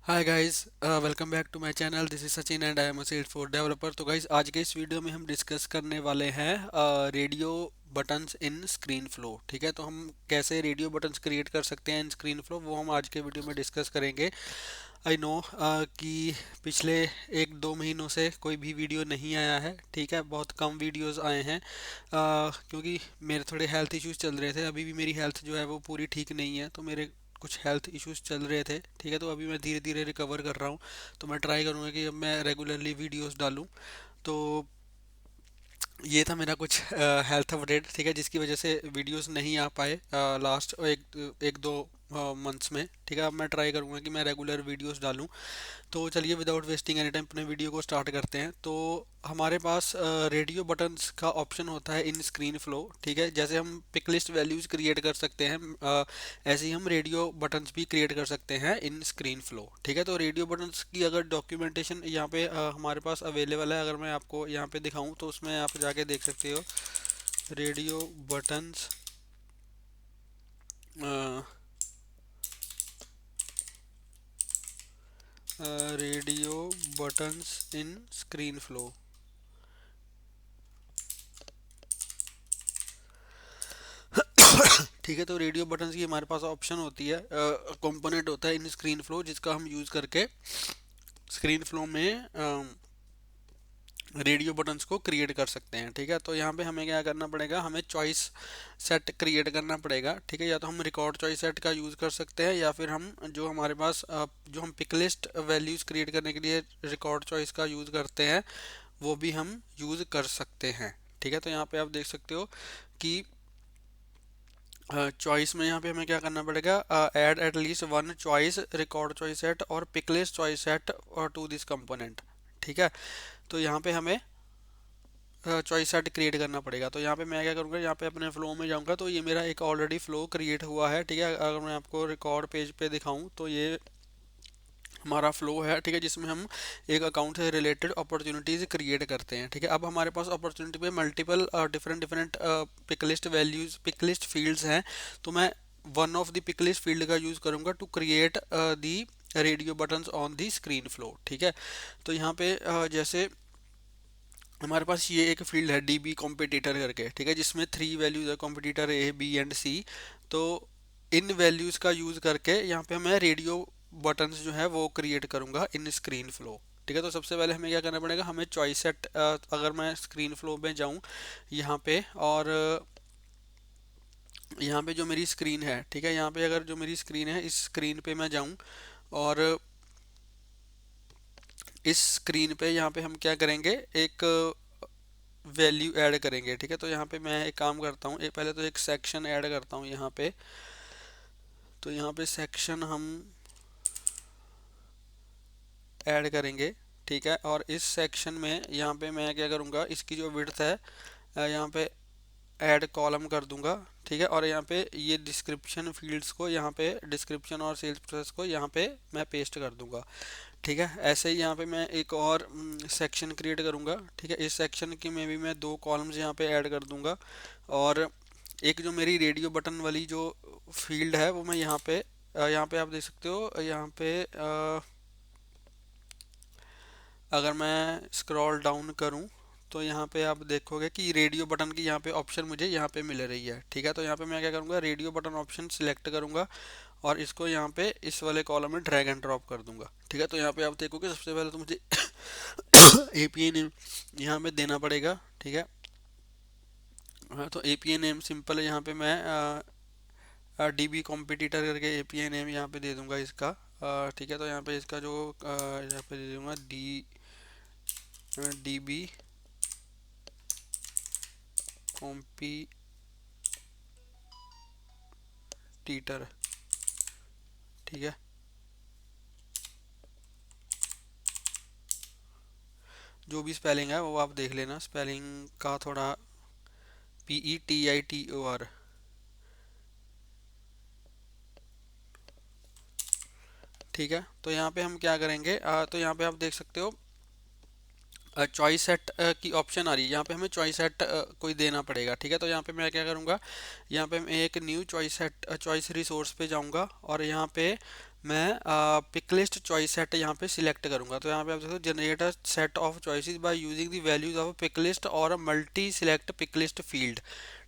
Hi guys, welcome back to my channel. This is Sachin and I am a Salesforce developer. तो guys, आज के इस video में हम डिस्कस करने वाले हैं रेडियो बटन्स इन स्क्रीन फ्लो। ठीक है, तो हम कैसे रेडियो बटन्स क्रिएट कर सकते हैं इन स्क्रीन फ्लो, वो हम आज के वीडियो में डिस्कस करेंगे। आई नो कि पिछले 1-2 महीनों से कोई भी वीडियो नहीं आया है। ठीक है, बहुत कम वीडियोस आए हैं क्योंकि मेरे थोड़े हेल्थ इश्यूज चल रहे थे। अभी भी मेरी हेल्थ जो है वो पूरी ठीक नहीं है, तो मेरे कुछ हेल्थ इश्यूज चल रहे थे। ठीक है, तो अभी मैं धीरे धीरे रिकवर कर रहा हूँ। तो मैं ट्राई करूँगा कि अब मैं रेगुलरली वीडियोस डालूँ। तो ये था मेरा कुछ हेल्थ अपडेट। ठीक है, जिसकी वजह से वीडियोस नहीं आ पाए लास्ट एक एक दो मंथ्स में। ठीक है, अब मैं ट्राई करूँगा कि मैं रेगुलर वीडियोस डालूँ। तो चलिए, विदाउट वेस्टिंग एनी टाइम अपने वीडियो को स्टार्ट करते हैं। तो हमारे पास रेडियो बटन्स का ऑप्शन होता है इन स्क्रीन फ्लो। ठीक है, जैसे हम पिक लिस्ट वैल्यूज क्रिएट कर सकते हैं, ऐसे ही हम रेडियो बटन्स भी क्रिएट कर सकते हैं इन स्क्रीन फ्लो। ठीक है, तो रेडियो बटन्स की अगर डॉक्यूमेंटेशन यहाँ पे हमारे पास अवेलेबल है, अगर मैं आपको यहाँ पे दिखाऊं तो उसमें आप जाके देख सकते हो। रेडियो बटन्स, रेडियो बटन्स इन स्क्रीन फ्लो। ठीक है, तो रेडियो बटन्स की हमारे पास ऑप्शन होती है, कंपोनेंट होता है इन स्क्रीन फ्लो, जिसका हम यूज़ करके स्क्रीन फ्लो में रेडियो बटन्स को क्रिएट कर सकते हैं। ठीक है, तो यहाँ पे हमें क्या करना पड़ेगा, हमें चॉइस सेट क्रिएट करना पड़ेगा। ठीक है, या तो हम रिकॉर्ड चॉइस सेट का यूज़ कर सकते हैं, या फिर हम जो हमारे पास जो हम पिक लिस्ट वैल्यूज़ क्रिएट करने के लिए रिकॉर्ड चॉइस का यूज़ करते हैं, वो भी हम यूज़ कर सकते हैं। ठीक है, तो यहाँ पे आप देख सकते हो कि चॉइस में यहाँ पे हमें क्या करना पड़ेगा, add at least one choice record choice set और पिकलिस्ट चॉइस सेट और टू दिस कंपोनेंट। ठीक है, तो यहाँ पे हमें चॉइस सेट क्रिएट करना पड़ेगा। तो यहाँ पे मैं क्या करूँगा, यहाँ पे अपने फ्लो में जाऊँगा, तो ये मेरा एक ऑलरेडी फ्लो क्रिएट हुआ है। ठीक है, अगर मैं आपको रिकॉर्ड पेज पे दिखाऊँ तो ये हमारा फ्लो है। ठीक है, जिसमें हम एक अकाउंट से रिलेटेड अपॉर्चुनिटीज क्रिएट करते हैं। ठीक है, अब हमारे पास अपॉर्चुनिटी पे multiple different different picklist values, picklist fields हैं। तो मैं one of the picklist field का यूज़ करूँगा to create the radio buttons on the screen flow. ठीक है, तो यहाँ पे जैसे हमारे पास ये एक फील्ड है डीबी कॉम्पिटिटर करके। ठीक है, जिसमें 3 वैल्यूज है, कॉम्पिटिटर ए बी एंड सी। तो इन वैल्यूज का यूज करके यहाँ पे मैं रेडियो बटन्स जो है वो क्रिएट करूंगा इन स्क्रीन फ्लो। ठीक है, तो सबसे पहले हमें क्या करना पड़ेगा, हमें चॉइस सेट, अगर मैं स्क्रीन फ्लो में जाऊँ यहाँ पे, और यहाँ पे जो मेरी स्क्रीन है, ठीक है, यहाँ पे अगर जो मेरी स्क्रीन है, इस स्क्रीन पे मैं जाऊँ, और इस स्क्रीन पे यहाँ पे हम क्या करेंगे, एक वैल्यू ऐड करेंगे। ठीक है, तो यहाँ पे मैं एक काम करता हूँ, पहले तो एक सेक्शन ऐड करता हूँ यहाँ पे। तो यहाँ पे सेक्शन हम ऐड करेंगे। ठीक है, और इस सेक्शन में यहाँ पे मैं क्या करूँगा, इसकी जो विड्थ है यहाँ पे ऐड कॉलम कर दूंगा। ठीक है, और यहाँ पे ये डिस्क्रिप्शन फील्ड्स को, यहाँ पे डिस्क्रिप्शन और सेल्स प्रोसेस को यहाँ पे मैं पेस्ट कर दूंगा। ठीक है, ऐसे ही यहाँ पे मैं एक और सेक्शन क्रिएट करूँगा। ठीक है, इस सेक्शन की में भी मैं 2 कॉलम्स यहाँ पे ऐड कर दूंगा, और एक जो मेरी रेडियो बटन वाली जो फील्ड है वो मैं यहाँ पे आप देख सकते हो, यहाँ पे अगर मैं स्क्रॉल डाउन करूँ तो यहाँ पे आप देखोगे कि रेडियो बटन की यहाँ पे ऑप्शन मुझे यहाँ पे मिल रही है। ठीक है, तो यहाँ पे मैं क्या करूँगा, रेडियो बटन ऑप्शन सिलेक्ट करूँगा, और इसको यहाँ पे इस वाले कॉलम में ड्रैग एंड ड्रॉप कर दूंगा। ठीक है, तो यहाँ पे आप देखोगे सबसे पहले तो मुझे एपीआई नेम यहाँ पे देना पड़ेगा। ठीक है, हाँ, तो एपीआई नेम सिंपल है, यहाँ पे मैं डीबी कॉम्पिटिटर करके एपीआई नेम यहाँ पे दे दूंगा इसका। ठीक है, तो यहाँ पे इसका जो यहाँ पे दे दूंगा डीबी कॉम्पिटिटर। ठीक है, जो भी स्पेलिंग है वो आप देख लेना, स्पेलिंग का थोड़ा PETITOR। ठीक है, तो यहाँ पे हम क्या करेंगे, तो यहाँ पे आप देख सकते हो चॉइस सेट की ऑप्शन आ रही है। यहाँ पे हमें चॉइस सेट कोई देना पड़ेगा। ठीक है, तो यहाँ पे मैं क्या करूँगा, यहाँ पे मैं एक new choice set, choice resource पे जाऊँगा, और यहाँ पे मैं पिक लिस्ट चॉइस सेट यहाँ पे सिलेक्ट करूंगा। तो यहाँ पे आप देखो generate a set of choices by using the values of pick list और multi select pick list field.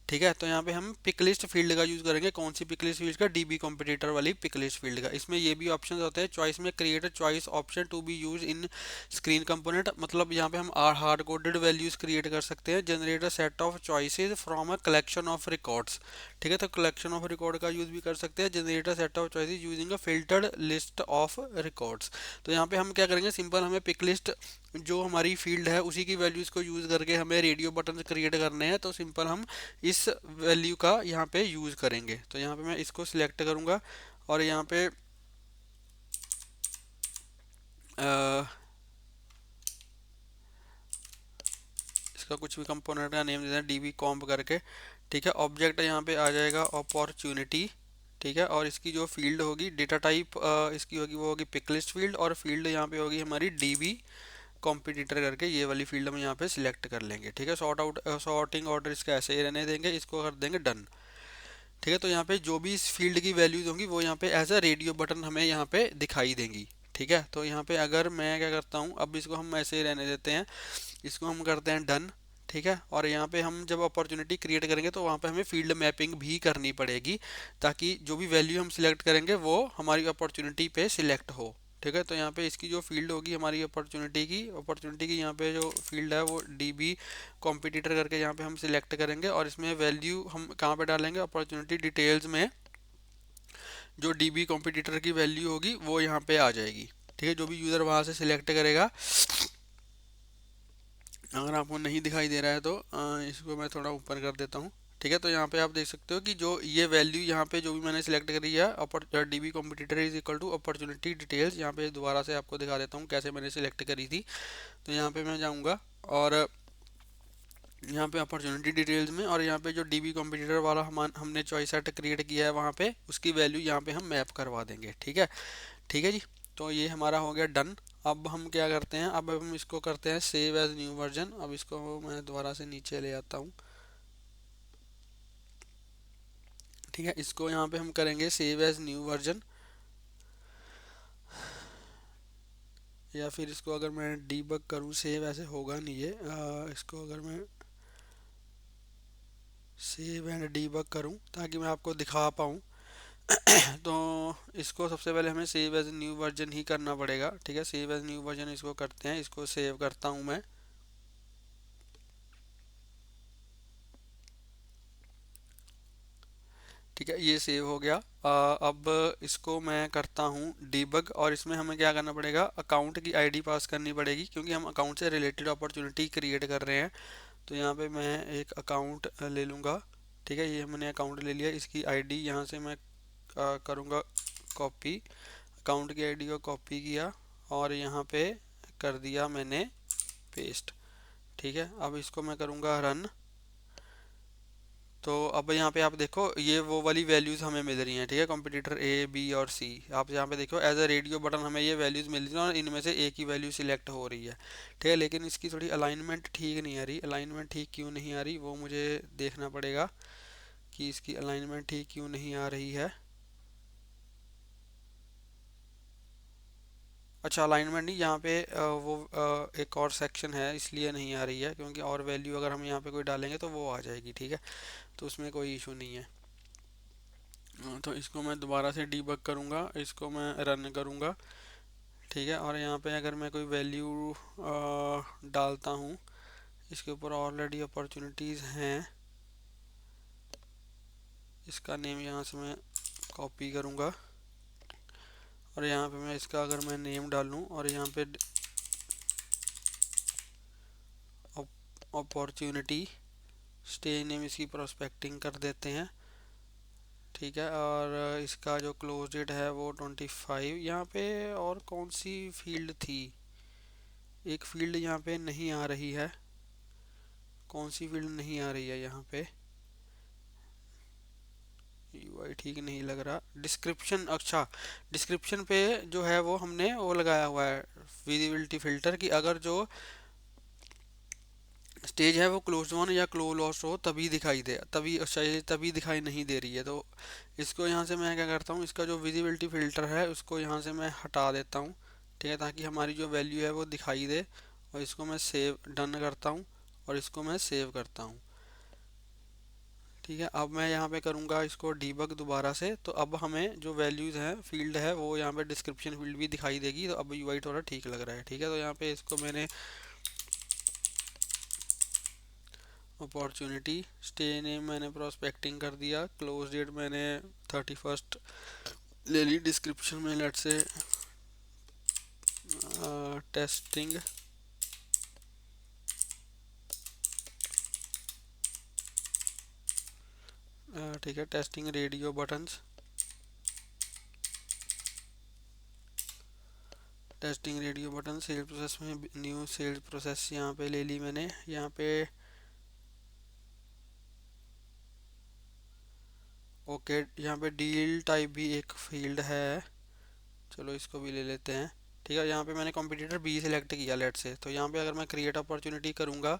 ठीक है, तो यहाँ पे हम पिक लिस्ट फील्ड का यूज करेंगे। कौन सी पिक लिस्ट फील्ड का? डीबी कॉम्पिटिटर वाली पिक लिस्ट फील्ड का। इसमें ये भी ऑप्शन होते हैं चॉइस में, create a choice option to be use in screen component. मतलब यहाँ पे हम हार्ड कोडेड वैल्यूज क्रिएट कर सकते हैं। Generate a set of choices from a collection of records. ठीक है, तो कलेक्शन ऑफ रिकॉर्ड का यूज भी कर सकते हैं। Generate a set of choices using a filtered list of records. तो यहाँ पे हम क्या करेंगे, सिंपल हमें पिक लिस्ट जो हमारी फील्ड है उसी की वैल्यूज को यूज करके हमें रेडियो बटन क्रिएट करने हैं। तो सिंपल हम इस वैल्यू का यहाँ पे यूज करेंगे। तो यहाँ पे मैं इसको सिलेक्ट करूंगा और यहाँ पे अ, इसका कुछ भी कंपोनेंट का नेम देते हैं डीबी कॉम्प करके। ठीक है, ऑब्जेक्ट यहाँ पे आ जाएगा अपॉर्चुनिटी। ठीक है, और इसकी जो फील्ड होगी डेटा टाइप इसकी होगी वो होगी पिक लिस्ट फील्ड, और फील्ड यहाँ पे होगी हमारी डीबी कॉम्पिटिटर करके। ये वाली फील्ड हम यहाँ पे सिलेक्ट कर लेंगे। ठीक है, सॉर्टिंग ऑर्डर इसका ऐसे ही रहने देंगे, इसको कर देंगे डन। ठीक है, तो यहाँ पे जो भी इस फील्ड की वैल्यूज होंगी वो यहाँ पे एज अ रेडियो बटन हमें यहाँ पे दिखाई देंगी। ठीक है, तो यहाँ पे अगर मैं क्या करता हूँ, अब इसको हम ऐसे ही रहने देते हैं, इसको हम करते हैं डन। ठीक है, और यहाँ पे हम जब अपॉर्चुनिटी क्रिएट करेंगे तो वहाँ पे हमें फील्ड मैपिंग भी करनी पड़ेगी, ताकि जो भी वैल्यू हम सिलेक्ट करेंगे वो हमारी अपॉर्चुनिटी पे सिलेक्ट हो। ठीक है, तो यहाँ पे इसकी जो फील्ड होगी हमारी अपॉर्चुनिटी की यहाँ पे जो फील्ड है वो डीबी कॉम्पिटिटर करके यहाँ पे हम सिलेक्ट करेंगे, और इसमें वैल्यू हम कहाँ पे डालेंगे, अपॉर्चुनिटी डिटेल्स में जो डीबी कॉम्पिटिटर की वैल्यू होगी वो यहाँ पे आ जाएगी। ठीक है, जो भी यूज़र वहाँ से सिलेक्ट करेगा। अगर आपको नहीं दिखाई दे रहा है तो इसको मैं थोड़ा ऊपर कर देता हूँ। ठीक है, तो यहाँ पे आप देख सकते हो कि जो ये वैल्यू यहाँ पे जो भी मैंने सिलेक्ट करी है, upper DB competitor is equal to opportunity details. यहाँ पे दोबारा से आपको दिखा देता हूँ कैसे मैंने सिलेक्ट करी थी। तो यहाँ पे मैं जाऊँगा और यहाँ पे अपॉर्चुनिटी डिटेल्स में, और यहाँ पे जो डीबी कॉम्पिटिटर वाला हमने चॉइस सेट क्रिएट किया है वहाँ पे उसकी वैल्यू यहाँ पे हम मैप करवा देंगे। ठीक है, ठीक है जी। तो ये हमारा हो गया डन। अब हम क्या करते हैं, अब हम इसको करते हैं सेव एज न्यू वर्जन। अब इसको मैं दोबारा से नीचे ले आता हूँ। ठीक है, इसको यहाँ पे हम करेंगे सेव एज न्यू वर्जन, या फिर इसको अगर मैं डीबग करूँ, सेव ऐसे होगा नहीं ये, इसको अगर मैं सेव एंड डीबग करूँ ताकि मैं आपको दिखा पाऊँ तो इसको सबसे पहले हमें सेव एज न्यू वर्जन ही करना पड़ेगा। ठीक है, सेव एज न्यू वर्जन इसको करते हैं, इसको सेव करता हूँ मैं। ठीक है, ये सेव हो गया। अब इसको मैं करता हूँ डीबग, और इसमें हमें क्या करना पड़ेगा, अकाउंट की आईडी पास करनी पड़ेगी, क्योंकि हम अकाउंट से रिलेटेड अपॉर्चुनिटी क्रिएट कर रहे हैं। तो यहाँ पे मैं एक अकाउंट ले लूँगा। ठीक है, ये मैंने अकाउंट ले लिया, इसकी आईडी यहाँ से मैं करूँगा कॉपी। अकाउंट की आईडी को कॉपी किया और यहाँ पे कर दिया मैंने पेस्ट। ठीक है, अब इसको मैं करूँगा रन। तो अब यहाँ पे आप देखो ये वो वाली वैल्यूज़ हमें मिल रही हैं। ठीक है, कॉम्पिटिटर ए बी और सी, आप यहाँ पे देखो एज अ रेडियो बटन हमें ये वैल्यूज़ मिल रही हैं, और इनमें से एक ही वैल्यू सिलेक्ट हो रही है। ठीक है, लेकिन इसकी थोड़ी अलाइनमेंट ठीक नहीं आ रही। अलाइनमेंट ठीक क्यों नहीं आ रही वो मुझे देखना पड़ेगा कि इसकी अलाइनमेंट ठीक क्यों नहीं आ रही है। अच्छा, अलाइनमेंट नहीं, यहाँ पे एक और सेक्शन है इसलिए नहीं आ रही है, क्योंकि और वैल्यू अगर हम यहाँ पे कोई डालेंगे तो वो आ जाएगी। ठीक है, तो उसमें कोई इशू नहीं है। तो इसको मैं दोबारा से डीबग करूँगा, इसको मैं रन करूँगा। ठीक है, और यहाँ पे अगर मैं कोई वैल्यू डालता हूँ, इसके ऊपर ऑलरेडी अपॉर्चुनिटीज़ हैं, इसका नेम यहाँ से मैं कॉपी करूँगा, और यहाँ पे मैं इसका अगर मैं नेम डालूँ और यहाँ पे अपॉर्चुनिटी स्टेज नेम इसकी प्रोस्पेक्टिंग कर देते हैं। ठीक है, और इसका जो क्लोज डेट है वो 25। यहाँ पे और कौन सी फील्ड थी, एक फील्ड यहाँ पे नहीं आ रही है। कौन सी फील्ड नहीं आ रही है यहाँ पे, यूआई ठीक नहीं लग रहा। डिस्क्रिप्शन, अच्छा डिस्क्रिप्शन पे जो है वो हमने वो लगाया हुआ है विजिबिलिटी फिल्टर की, अगर जो स्टेज है वो क्लोज वन या क्लोज हो तभी दिखाई दे, तभी शायद तभी दिखाई नहीं दे रही है। तो इसको यहाँ से मैं क्या करता हूँ, इसका जो विजिबिलिटी फिल्टर है उसको यहाँ से मैं हटा देता हूँ, ठीक है, ताकि हमारी जो वैल्यू है वो दिखाई दे। और इसको मैं सेव डन करता हूँ और इसको मैं सेव करता हूँ। ठीक है, अब मैं यहाँ पे करूँगा इसको डीबग दोबारा से। तो अब हमें जो वैल्यूज़ हैं फील्ड है वो यहाँ पे डिस्क्रिप्शन फील्ड भी दिखाई देगी। तो अब यूआई थोड़ा ठीक लग रहा है। ठीक है, तो यहाँ पे इसको मैंने अपॉर्चुनिटी, स्टे नेम मैंने प्रोस्पेक्टिंग कर दिया, क्लोज डेट मैंने 31st ले ली, डिस्क्रिप्शन में लेट से टेस्टिंग, ठीक है, testing radio buttons, testing radio button. Sale process में न्यू सेल प्रोसेस यहाँ पे ले ली मैंने। यहाँ पे ओके, यहाँ पे डील टाइप भी एक फील्ड है, चलो इसको भी ले लेते हैं। ठीक है, यहाँ पे मैंने कॉम्पिटिटर बी सिलेक्ट किया लेट से। तो यहाँ पे अगर मैं क्रिएट अपॉर्चुनिटी करूँगा,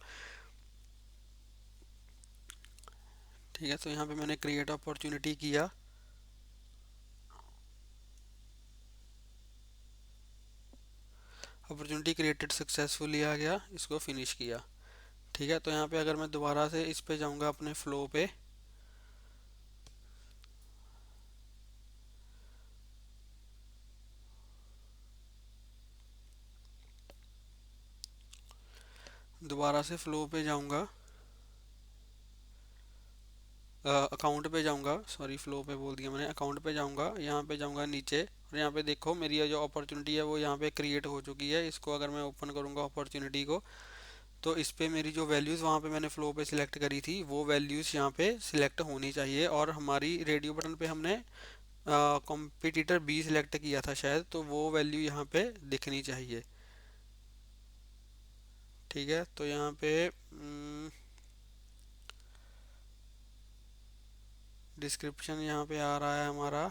ठीक है, तो यहाँ पे मैंने क्रिएट अपॉर्चुनिटी किया, अपॉर्चुनिटी क्रिएटेड सक्सेसफुली आ गया, इसको फिनिश किया। ठीक है, तो यहाँ पे अगर मैं दोबारा से इस पे जाऊँगा अपने फ्लो पे, दोबारा से फ्लो पे जाऊँगा, अकाउंट पे जाऊँगा, सॉरी फ्लो पे बोल दिया मैंने, अकाउंट पे जाऊँगा, यहाँ पे जाऊँगा नीचे और यहाँ पे देखो मेरी ये जो अपॉर्चुनिटी है वो यहाँ पे क्रिएट हो चुकी है। इसको अगर मैं ओपन करूँगा अपॉर्चुनिटी को, तो इस पे मेरी जो वैल्यूज़ वहाँ पे मैंने फ्लो पे सिलेक्ट करी थी वो वैल्यूज़ यहाँ पे सिलेक्ट होनी चाहिए। और हमारी रेडियो बटन पे हमने कॉम्पिटिटर बी सिलेक्ट किया था शायद, तो वो वैल्यू यहाँ पे दिखनी चाहिए। ठीक है, तो यहाँ पे डिस्क्रिप्शन यहाँ पे आ रहा है हमारा,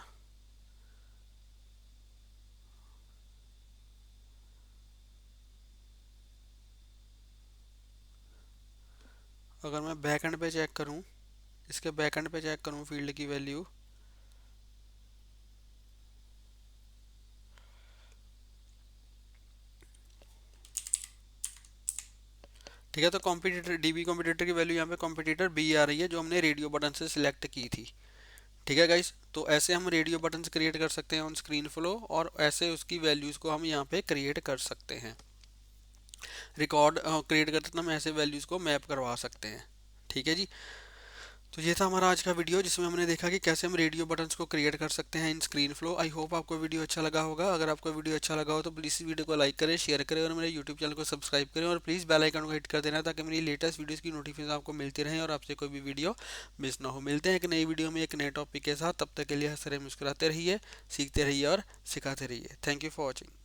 अगर मैं बैकएंड पे चेक करूँ, इसके बैकएंड पे चेक करूँ फील्ड की वैल्यू, ठीक है, तो कॉम्पिटिटर डीबी कॉम्पिटिटर की वैल्यू यहाँ पे कॉम्पिटिटर बी आ रही है जो हमने रेडियो बटन से सिलेक्ट की थी। ठीक है गाइस, तो ऐसे हम रेडियो बटन्स क्रिएट कर सकते हैं ऑन स्क्रीन फ्लो, और ऐसे उसकी वैल्यूज़ को हम यहाँ पे क्रिएट कर सकते हैं। रिकॉर्ड क्रिएट करते समय हम ऐसे वैल्यूज़ को मैप करवा सकते हैं। ठीक है जी, तो ये था हमारा आज का वीडियो जिसमें हमने देखा कि कैसे हम रेडियो बटन्स को क्रिएट कर सकते हैं इन स्क्रीन फ्लो। आई होप आपको वीडियो अच्छा लगा होगा। अगर आपको वीडियो अच्छा लगा हो तो प्लीज़ इस वीडियो को लाइक करें, शेयर करें और मेरे यूट्यूब चैनल को सब्सक्राइब करें, और प्लीज़ बेल आइकन को हिट कर देना ताकि मेरी लेटेस्ट वीडियोज़ की नोटिफिकेशन आपको मिलती रहे और आपसे कोई भी वीडियो मिस ना हो। मिलते हैं एक नई वीडियो में एक नए टॉपिक के साथ, तब तक के लिए हंसते रहिए, मुस्कुराते रहिए, सीखते रहिए और सिखाते रहिए। Thank you for watching.